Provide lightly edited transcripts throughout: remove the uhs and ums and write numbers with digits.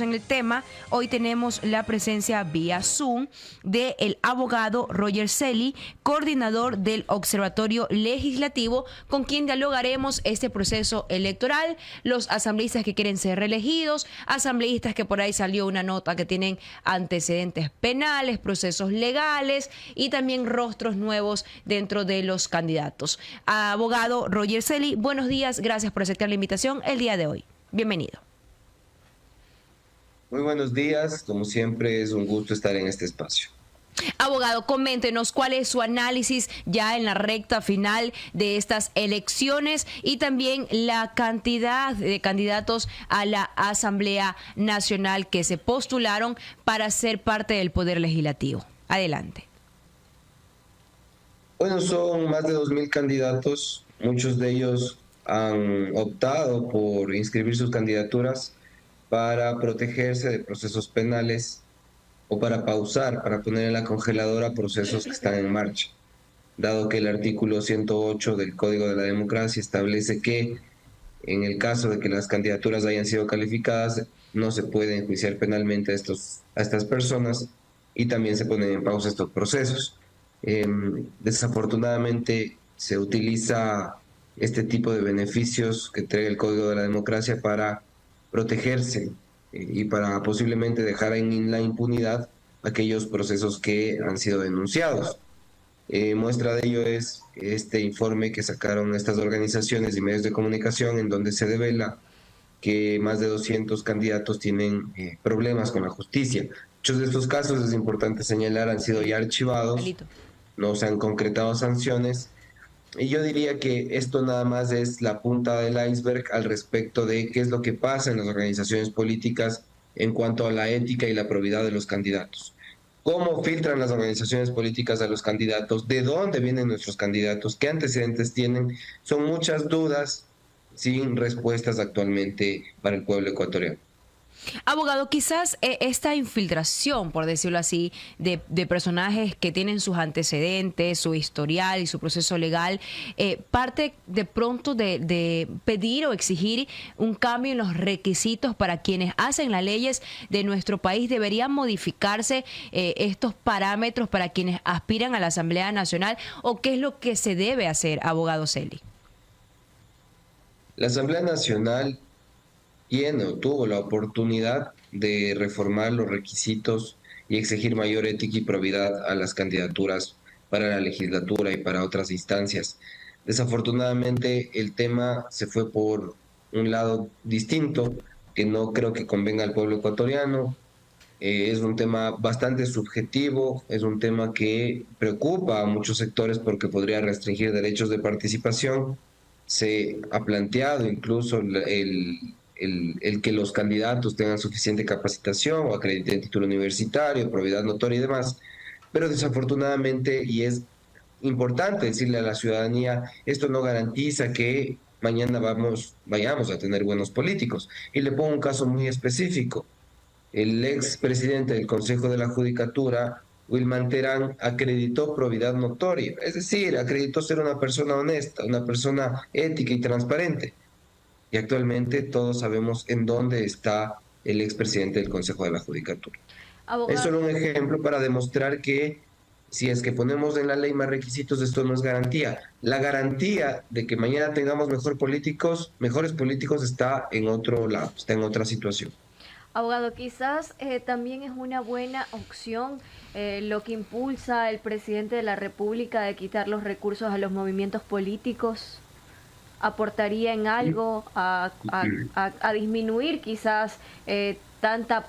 En el tema, hoy tenemos la presencia vía Zoom del abogado Roger Celi, coordinador del Observatorio Legislativo, con quien dialogaremos este proceso electoral, los asambleístas que quieren ser reelegidos, asambleístas que por ahí salió una nota que tienen antecedentes penales, procesos legales y también rostros nuevos dentro de los candidatos. Abogado Roger Celi, buenos días, gracias por aceptar la invitación el día de hoy. Bienvenido. Muy buenos días, como siempre es un gusto estar en este espacio. Abogado, coméntenos cuál es su análisis ya en la recta final de estas elecciones y también la cantidad de candidatos a la Asamblea Nacional que se postularon para ser parte del Poder Legislativo. Adelante. Bueno, son más de 2.000 candidatos, muchos de ellos han optado por inscribir sus candidaturas para protegerse de procesos penales o para pausar, para poner en la congeladora procesos que están en marcha, dado que el artículo 108 del Código de la Democracia establece que en el caso de que las candidaturas hayan sido calificadas, no se puede enjuiciar penalmente a estas personas y también se ponen en pausa estos procesos. Desafortunadamente se utiliza este tipo de beneficios que trae el Código de la Democracia para protegerse y para posiblemente dejar en la impunidad aquellos procesos que han sido denunciados. Muestra de ello es este informe que sacaron estas organizaciones y medios de comunicación en donde se devela que más de 200 candidatos tienen problemas con la justicia. Muchos de estos casos, es importante señalar, han sido ya archivados, no se han concretado sanciones. Y yo diría que esto nada más es la punta del iceberg al respecto de qué es lo que pasa en las organizaciones políticas en cuanto a la ética y la probidad de los candidatos. ¿Cómo filtran las organizaciones políticas a los candidatos? ¿De dónde vienen nuestros candidatos? ¿Qué antecedentes tienen? Son muchas dudas sin respuestas actualmente para el pueblo ecuatoriano. Abogado, quizás esta infiltración, por decirlo así, de personajes que tienen sus antecedentes, su historial y su proceso legal, parte de pronto de pedir o exigir un cambio en los requisitos para quienes hacen las leyes de nuestro país. ¿Deberían modificarse estos parámetros para quienes aspiran a la Asamblea Nacional? ¿O qué es lo que se debe hacer, abogado Celi? La Asamblea Nacional tiene o tuvo la oportunidad de reformar los requisitos y exigir mayor ética y probidad a las candidaturas para la legislatura y para otras instancias. Desafortunadamente el tema se fue por un lado distinto que no creo que convenga al pueblo ecuatoriano. Es un tema bastante subjetivo, es un tema que preocupa a muchos sectores porque podría restringir derechos de participación. Se ha planteado incluso el que los candidatos tengan suficiente capacitación o acrediten título universitario, probidad notoria y demás, pero desafortunadamente, y es importante decirle a la ciudadanía, esto no garantiza que mañana vayamos a tener buenos políticos. Y le pongo un caso muy específico. El ex presidente del Consejo de la Judicatura, Wilman Terán, acreditó probidad notoria, es decir, acreditó ser una persona honesta, una persona ética y transparente. Y actualmente todos sabemos en dónde está el expresidente del Consejo de la Judicatura. Es solo un ejemplo para demostrar que si es que ponemos en la ley más requisitos, esto no es garantía. La garantía de que mañana tengamos mejores políticos está en otro lado, está en otra situación. Abogado, quizás también es una buena opción lo que impulsa el presidente de la República de quitar los recursos a los movimientos políticos. ¿Aportaría en algo a disminuir quizás tanta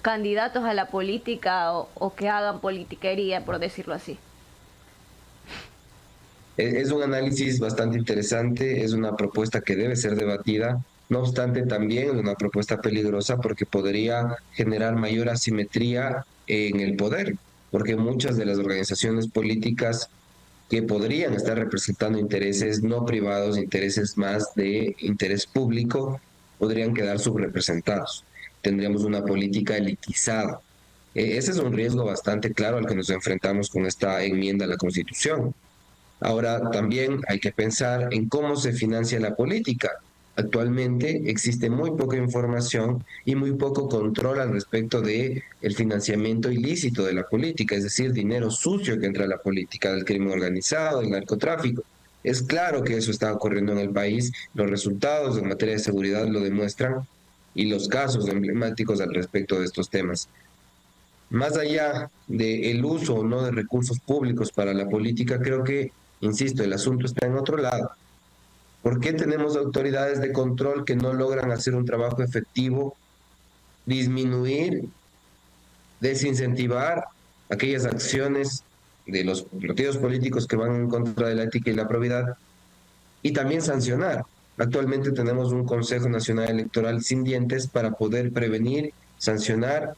candidatos a la política o que hagan politiquería, por decirlo así? Es un análisis bastante interesante, es una propuesta que debe ser debatida. No obstante, también es una propuesta peligrosa porque podría generar mayor asimetría en el poder, porque muchas de las organizaciones políticas que podrían estar representando intereses no privados, intereses más de interés público, podrían quedar subrepresentados. Tendríamos una política elitizada. Ese es un riesgo bastante claro al que nos enfrentamos con esta enmienda a la Constitución. Ahora también hay que pensar en cómo se financia la política. Actualmente existe muy poca información y muy poco control al respecto de el financiamiento ilícito de la política, es decir, dinero sucio que entra a la política, del crimen organizado, del narcotráfico. Es claro que eso está ocurriendo en el país, los resultados en materia de seguridad lo demuestran y los casos emblemáticos al respecto de estos temas. Más allá del uso o no de recursos públicos para la política, creo que, insisto, el asunto está en otro lado. ¿Por qué tenemos autoridades de control que no logran hacer un trabajo efectivo, disminuir, desincentivar aquellas acciones de los partidos políticos que van en contra de la ética y la probidad y también sancionar? Actualmente tenemos un Consejo Nacional Electoral sin dientes para poder prevenir, sancionar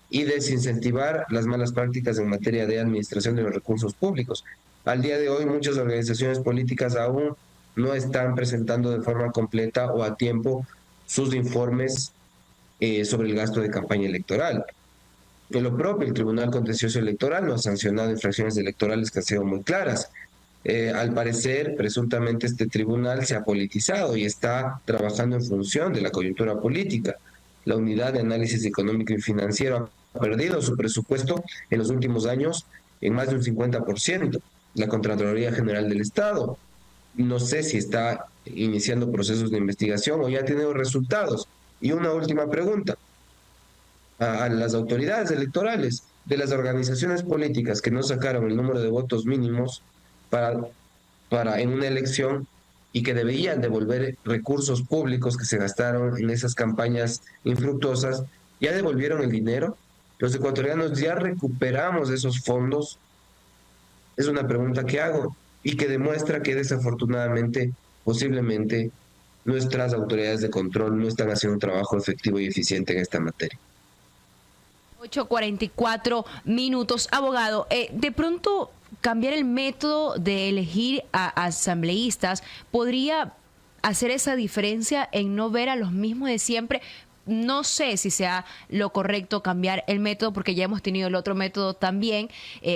y desincentivar las malas prácticas en materia de administración de los recursos públicos. Al día de hoy, muchas organizaciones políticas aún no están presentando de forma completa o a tiempo sus informes sobre el gasto de campaña electoral. Lo propio, el Tribunal Contencioso Electoral no ha sancionado infracciones electorales que han sido muy claras. Al parecer, presuntamente este tribunal se ha politizado y está trabajando en función de la coyuntura política. La Unidad de Análisis Económico y Financiero ha perdido su presupuesto en los últimos años en más de un 50%. La Contraloría General del Estado, no sé si está iniciando procesos de investigación o ya ha tenido resultados. Y una última pregunta a las autoridades electorales de las organizaciones políticas que no sacaron el número de votos mínimos para en una elección y que debían devolver recursos públicos que se gastaron en esas campañas infructuosas, ¿ya devolvieron el dinero? ¿Los ecuatorianos ya recuperamos esos fondos? Es una pregunta que hago y que demuestra que desafortunadamente, posiblemente, nuestras autoridades de control no están haciendo un trabajo efectivo y eficiente en esta materia. 8:44 minutos. Abogado, de pronto cambiar el método de elegir a asambleístas podría hacer esa diferencia en no ver a los mismos de siempre. No sé si sea lo correcto cambiar el método porque ya hemos tenido el otro método también.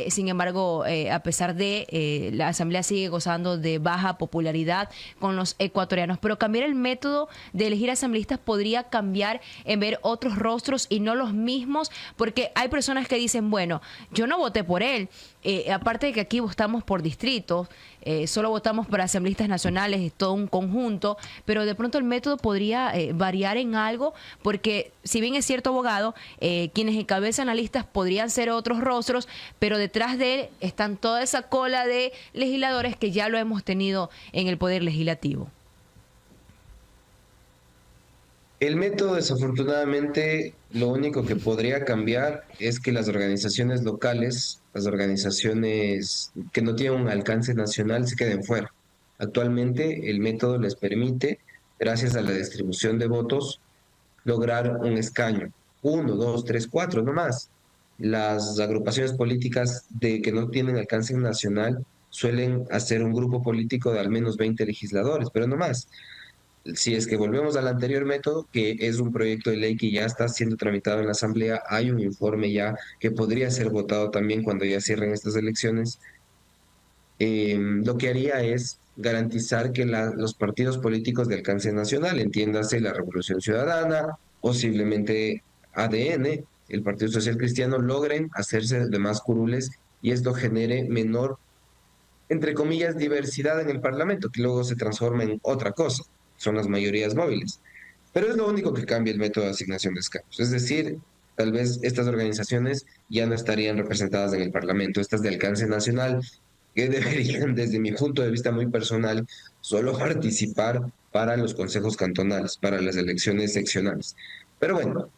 Sin embargo, a pesar de la Asamblea sigue gozando de baja popularidad con los ecuatorianos, pero cambiar el método de elegir asambleístas podría cambiar en ver otros rostros y no los mismos, porque hay personas que dicen, bueno, yo no voté por él. Aparte de que aquí votamos por distritos, solo votamos por asambleístas nacionales, es todo un conjunto, pero de pronto el método podría variar en algo, porque si bien es cierto, abogado, quienes encabezan las listas podrían ser otros rostros, pero detrás de él están toda esa cola de legisladores que ya lo hemos tenido en el Poder Legislativo. El método, desafortunadamente, lo único que podría cambiar es que las organizaciones locales, las organizaciones que no tienen un alcance nacional, se queden fuera. Actualmente, el método les permite, gracias a la distribución de votos, lograr un escaño. 1, 2, 3, 4, no más. Las agrupaciones políticas que no tienen alcance nacional suelen hacer un grupo político de al menos 20 legisladores, pero no más. Si es que volvemos al anterior método, que es un proyecto de ley que ya está siendo tramitado en la Asamblea, hay un informe ya que podría ser votado también cuando ya cierren estas elecciones, lo que haría es garantizar que los partidos políticos de alcance nacional, entiéndase la Revolución Ciudadana, posiblemente ADN, el Partido Social Cristiano, logren hacerse de más curules y esto genere menor, entre comillas, diversidad en el Parlamento, que luego se transforma en otra cosa, son las mayorías móviles. Pero es lo único que cambia el método de asignación de escaños. Es decir, tal vez estas organizaciones ya no estarían representadas en el Parlamento, estas de alcance nacional, que deberían, desde mi punto de vista muy personal, solo participar para los consejos cantonales, para las elecciones seccionales. Pero bueno,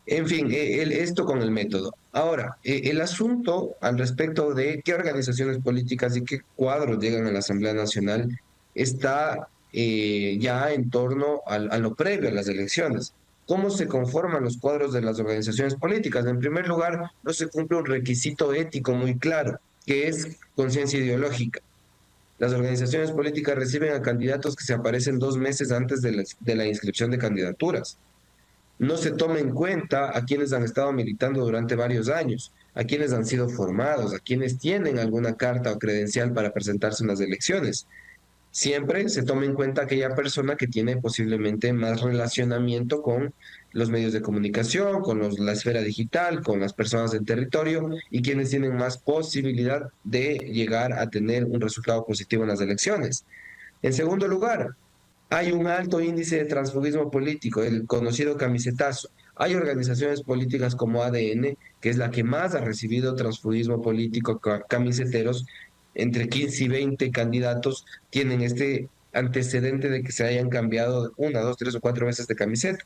en fin, esto con el método. Ahora, el asunto al respecto de qué organizaciones políticas y qué cuadros llegan a la Asamblea Nacional está ya en torno a lo previo a las elecciones. ¿Cómo se conforman los cuadros de las organizaciones políticas? En primer lugar, no se cumple un requisito ético muy claro, que es conciencia ideológica. Las organizaciones políticas reciben a candidatos que se aparecen 2 meses antes de la inscripción de candidaturas. No se toma en cuenta a quienes han estado militando durante varios años, a quienes han sido formados, a quienes tienen alguna carta o credencial para presentarse en las elecciones. siempre se toma en cuenta aquella persona que tiene posiblemente más relacionamiento con los medios de comunicación, con la esfera digital, con las personas del territorio y quienes tienen más posibilidad de llegar a tener un resultado positivo en las elecciones. En segundo lugar, hay un alto índice de transfugismo político, el conocido camisetazo. Hay organizaciones políticas como ADN, que es la que más ha recibido transfugismo político, camiseteros, entre 15 y 20 candidatos tienen este antecedente de que se hayan cambiado una, dos, tres o cuatro veces de camiseta.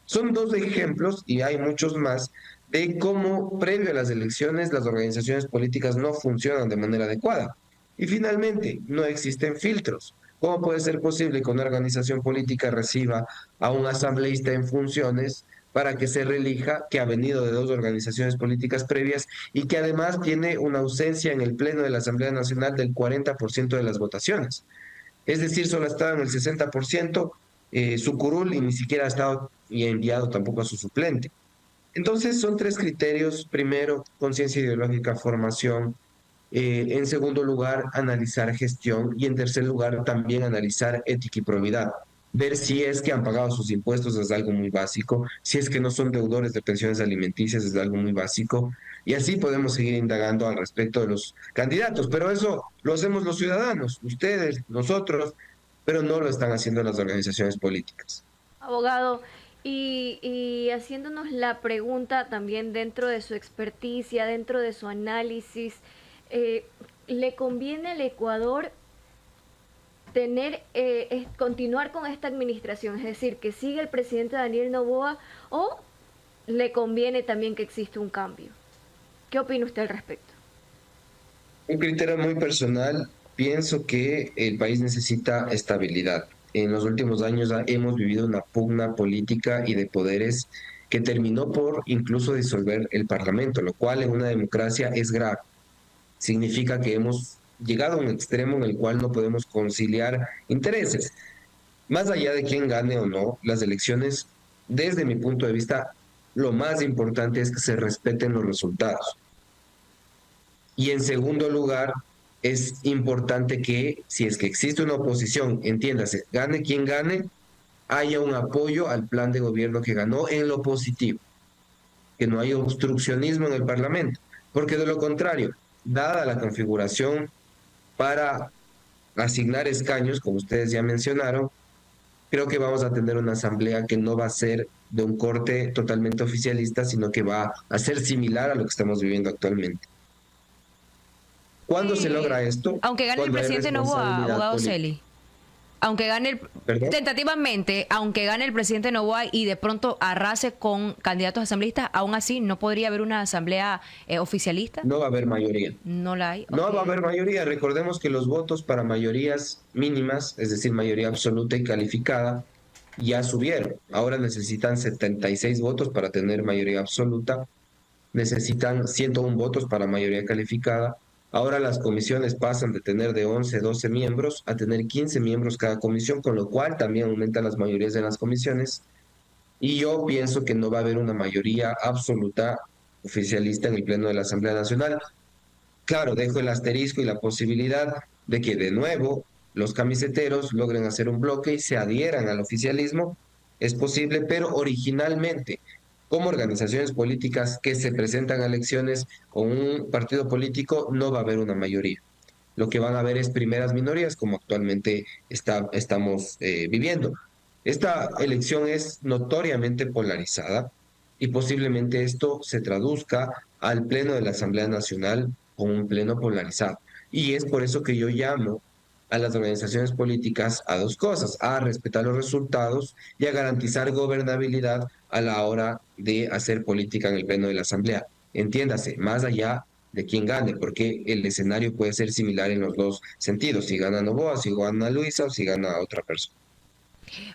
Son dos ejemplos, y hay muchos más, de cómo previo a las elecciones las organizaciones políticas no funcionan de manera adecuada. Y finalmente, no existen filtros. ¿Cómo puede ser posible que una organización política reciba a un asambleísta en funciones para que se reelija, que ha venido de dos organizaciones políticas previas y que además tiene una ausencia en el Pleno de la Asamblea Nacional del 40% de las votaciones? Es decir, solo ha estado en el 60%, su curul, y ni siquiera ha estado y enviado tampoco a su suplente. Entonces son tres criterios: primero, conciencia ideológica, formación; en segundo lugar, analizar gestión; y en tercer lugar, también analizar ética y probidad. Ver si es que han pagado sus impuestos es algo muy básico, si es que no son deudores de pensiones alimenticias es algo muy básico, y así podemos seguir indagando al respecto de los candidatos, pero eso lo hacemos los ciudadanos, ustedes, nosotros, pero no lo están haciendo las organizaciones políticas. Abogado, y haciéndonos la pregunta también dentro de su experticia, dentro de su análisis, ¿le conviene al Ecuador continuar con esta administración? Es decir, que siga el presidente Daniel Noboa, ¿o le conviene también que exista un cambio? ¿Qué opina usted al respecto? Un criterio muy personal, pienso que el país necesita estabilidad. En los últimos años hemos vivido una pugna política y de poderes que terminó por incluso disolver el Parlamento, lo cual en una democracia es grave. Significa que hemos llegado a un extremo en el cual no podemos conciliar intereses. Más allá de quién gane o no las elecciones, desde mi punto de vista, lo más importante es que se respeten los resultados. Y en segundo lugar, es importante que, si es que existe una oposición, entiéndase, gane quien gane, haya un apoyo al plan de gobierno que ganó en lo positivo, que no haya obstruccionismo en el Parlamento, porque de lo contrario, dada la configuración para asignar escaños, como ustedes ya mencionaron, creo que vamos a tener una asamblea que no va a ser de un corte totalmente oficialista, sino que va a ser similar a lo que estamos viviendo actualmente. ¿Cuándo se logra esto? Aunque gane el Cuando hay presidente Noboa, responsabilidad abogado política. Celi. Aunque gane ¿Perdón? tentativamente, aunque gane el presidente Noboa y de pronto arrase con candidatos asambleístas, aún así no podría haber una asamblea oficialista. No va a haber mayoría. No la hay. No Ok. va a haber mayoría. Recordemos que los votos para mayorías mínimas, es decir, mayoría absoluta y calificada, ya subieron. Ahora necesitan 76 votos para tener mayoría absoluta. Necesitan 101 votos para mayoría calificada. Ahora las comisiones pasan de tener de 11, 12 miembros a tener 15 miembros cada comisión, con lo cual también aumentan las mayorías en las comisiones. Y yo pienso que no va a haber una mayoría absoluta oficialista en el Pleno de la Asamblea Nacional. Claro, dejo el asterisco y la posibilidad de que de nuevo los camiseteros logren hacer un bloque y se adhieran al oficialismo. Es posible, pero originalmente, como organizaciones políticas que se presentan a elecciones con un partido político, no va a haber una mayoría. Lo que van a haber es primeras minorías, como actualmente estamos viviendo. Esta elección es notoriamente polarizada y posiblemente esto se traduzca al Pleno de la Asamblea Nacional con un pleno polarizado. Y es por eso que yo llamo a las organizaciones políticas a dos cosas: a respetar los resultados y a garantizar gobernabilidad a la hora de hacer política en el Pleno de la Asamblea. Entiéndase, más allá de quién gane, porque el escenario puede ser similar en los dos sentidos: si gana Noboa, si gana Luisa o si gana otra persona.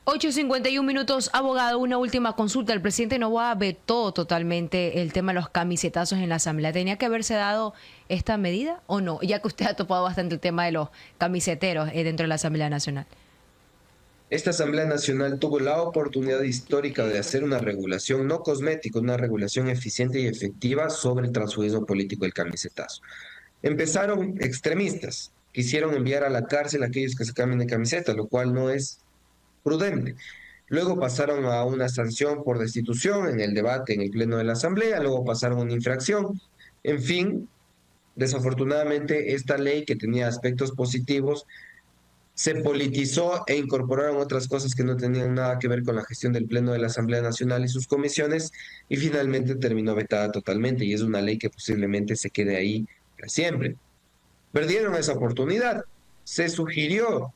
8:51 minutos, abogado, una última consulta. El presidente Noboa vetó totalmente el tema de los camisetazos en la Asamblea. ¿Tenía que haberse dado esta medida o no? Ya que usted ha topado bastante el tema de los camiseteros dentro de la Asamblea Nacional. Esta Asamblea Nacional tuvo la oportunidad histórica de hacer una regulación no cosmética, una regulación eficiente y efectiva sobre el transfugismo político del camisetazo. Empezaron extremistas, quisieron enviar a la cárcel a aquellos que se cambien de camiseta, lo cual no es prudente. Luego pasaron a una sanción por destitución en el debate en el Pleno de la Asamblea, luego pasaron a una infracción. En fin, desafortunadamente esta ley que tenía aspectos positivos se politizó e incorporaron otras cosas que no tenían nada que ver con la gestión del Pleno de la Asamblea Nacional y sus comisiones y finalmente terminó vetada totalmente y es una ley que posiblemente se quede ahí para siempre. Perdieron esa oportunidad. Se sugirió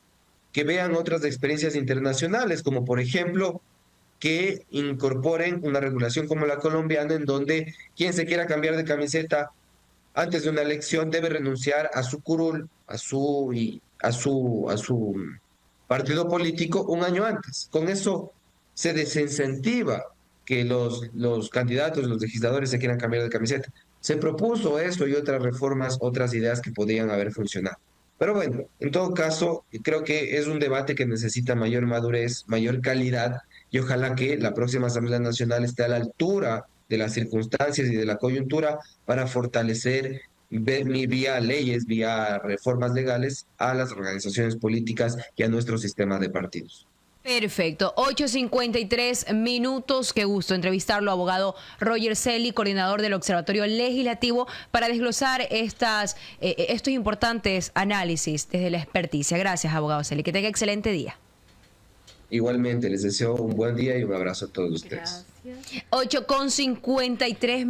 que vean otras experiencias internacionales, como por ejemplo que incorporen una regulación como la colombiana, en donde quien se quiera cambiar de camiseta antes de una elección debe renunciar a su curul, a su partido político un año antes. Con eso se desincentiva que los candidatos, los legisladores se quieran cambiar de camiseta. Se propuso eso y otras reformas, otras ideas que podían haber funcionado. Pero bueno, en todo caso, creo que es un debate que necesita mayor madurez, mayor calidad, y ojalá que la próxima Asamblea Nacional esté a la altura de las circunstancias y de la coyuntura para fortalecer vía leyes, vía reformas legales a las organizaciones políticas y a nuestro sistema de partidos. Perfecto, 8:53. Qué gusto entrevistarlo, abogado Roger Celly, coordinador del Observatorio Legislativo, para desglosar estos importantes análisis desde la experticia. Gracias, abogado Celly. Que tenga excelente día. Igualmente, les deseo un buen día y un abrazo a todos ustedes. Gracias. 8:53.